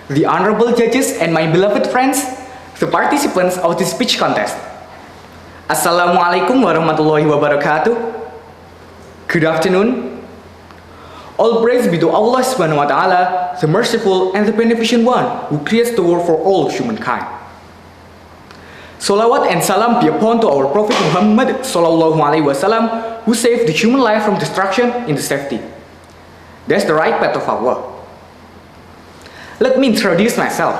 the honorable judges and my beloved friends, the participants of this speech contest. Assalamualaikum warahmatullahi wabarakatuh. Good afternoon. All praise be to Allah subhanahu wa ta'ala, the merciful and the beneficent one who creates the world for all humankind. Salawat and salam be upon to our Prophet Muhammad sallallahu alaihi wasallam, who saved the human life from destruction into safety. That's the right path of Allah. Let me introduce myself.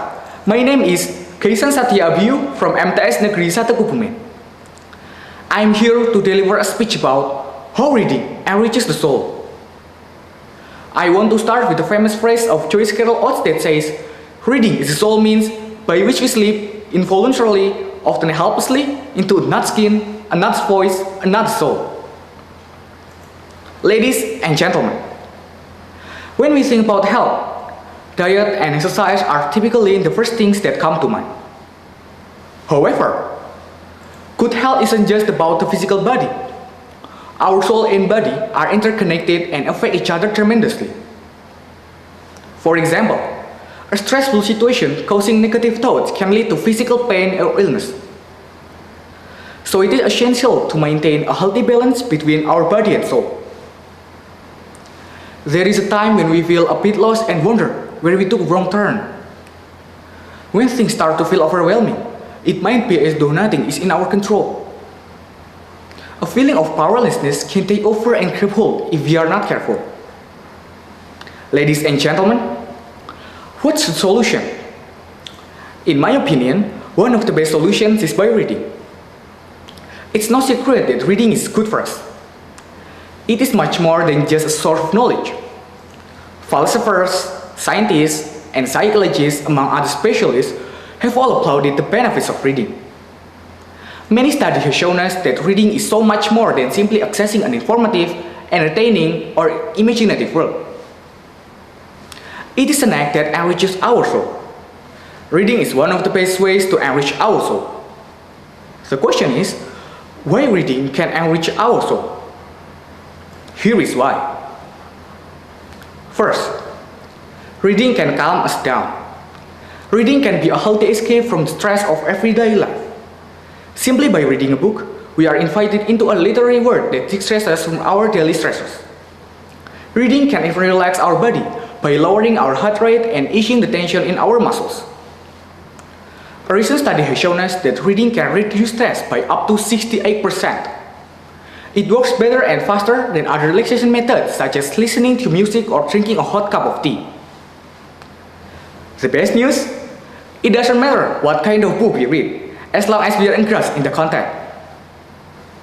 My name is Ghaisan Satya Abbiyyu from MTS Negeri 1 Kebumen. I'm here to deliver a speech about how reading enriches the soul. I want to start with the famous phrase of Joyce Carol Oates that says, "Reading is the sole means by which we slip involuntarily, often helplessly, into another's skin, another's voice, another's soul." Ladies and gentlemen, when we think about health, diet and exercise are typically the first things that come to mind. However, good health isn't just about the physical body. Our soul and body are interconnected and affect each other tremendously. For example, a stressful situation causing negative thoughts can lead to physical pain or illness. So it is essential to maintain a healthy balance between our body and soul. There is a time when we feel a bit lost and wonder where we took a wrong turn. When things start to feel overwhelming, it might be as though nothing is in our control. A feeling of powerlessness can take over and grip hold if we are not careful. Ladies and gentlemen, what's the solution? In my opinion, one of the best solutions is by reading. It's no secret that reading is good for us. It is much more than just a source of knowledge. Philosophers, scientists, and psychologists, among other specialists, have all applauded the benefits of reading. Many studies have shown us that reading is so much more than simply accessing an informative, entertaining, or imaginative world. It is an act that enriches our soul. Reading is one of the best ways to enrich our soul. The question is, why reading can enrich our soul? Here is why. First, reading can calm us down. Reading can be a healthy escape from the stress of everyday life. Simply by reading a book, we are invited into a literary world that distresses us from our daily stressors. Reading can even relax our body by lowering our heart rate and easing the tension in our muscles. A recent study has shown us that reading can reduce stress by up to 68%. It works better and faster than other relaxation methods such as listening to music or drinking a hot cup of tea. The best news? It doesn't matter what kind of book we read, as long as we are engrossed in the content.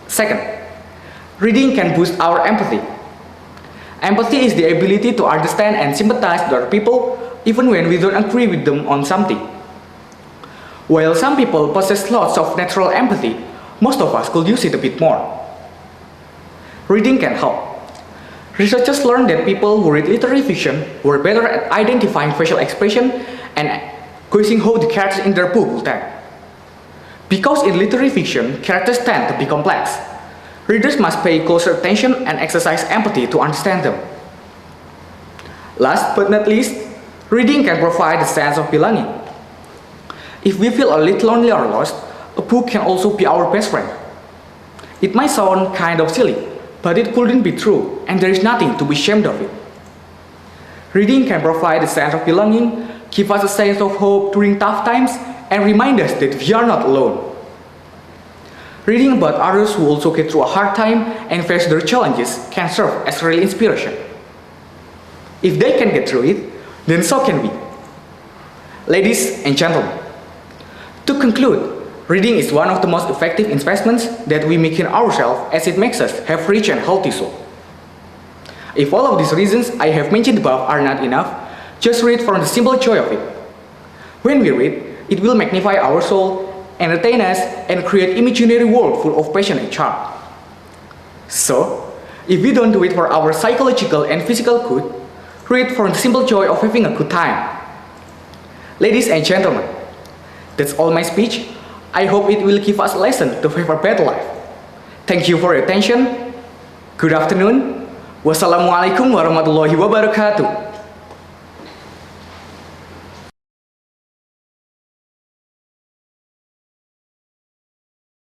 Second, reading can boost our empathy. Empathy is the ability to understand and sympathize with other people even when we don't agree with them on something. While some people possess lots of natural empathy, most of us could use it a bit more. Reading can help. Researchers learned that people who read literary fiction were better at identifying facial expression and guessing how the characters in their book will act. Because in literary fiction, characters tend to be complex, readers must pay closer attention and exercise empathy to understand them. Last but not least, reading can provide a sense of belonging. If we feel a little lonely or lost, a book can also be our best friend. It might sound kind of silly, but it couldn't be true, and there is nothing to be ashamed of it. Reading can provide a sense of belonging, give us a sense of hope during tough times, and remind us that we are not alone. Reading about others who also get through a hard time and face their challenges can serve as real inspiration. If they can get through it, then so can we. Ladies and gentlemen, to conclude, reading is one of the most effective investments that we make in ourselves, as it makes us have rich and healthy soul. If all of these reasons I have mentioned above are not enough, just read for the simple joy of it. When we read, it will magnify our soul, entertain us, and create imaginary world full of passion and charm. So, if we don't do it for our psychological and physical good, read for the simple joy of having a good time. Ladies and gentlemen, that's all my speech. I hope it will give us a lesson to have a better life. Thank you for your attention. Good afternoon. Wassalamualaikum warahmatullahi wabarakatuh.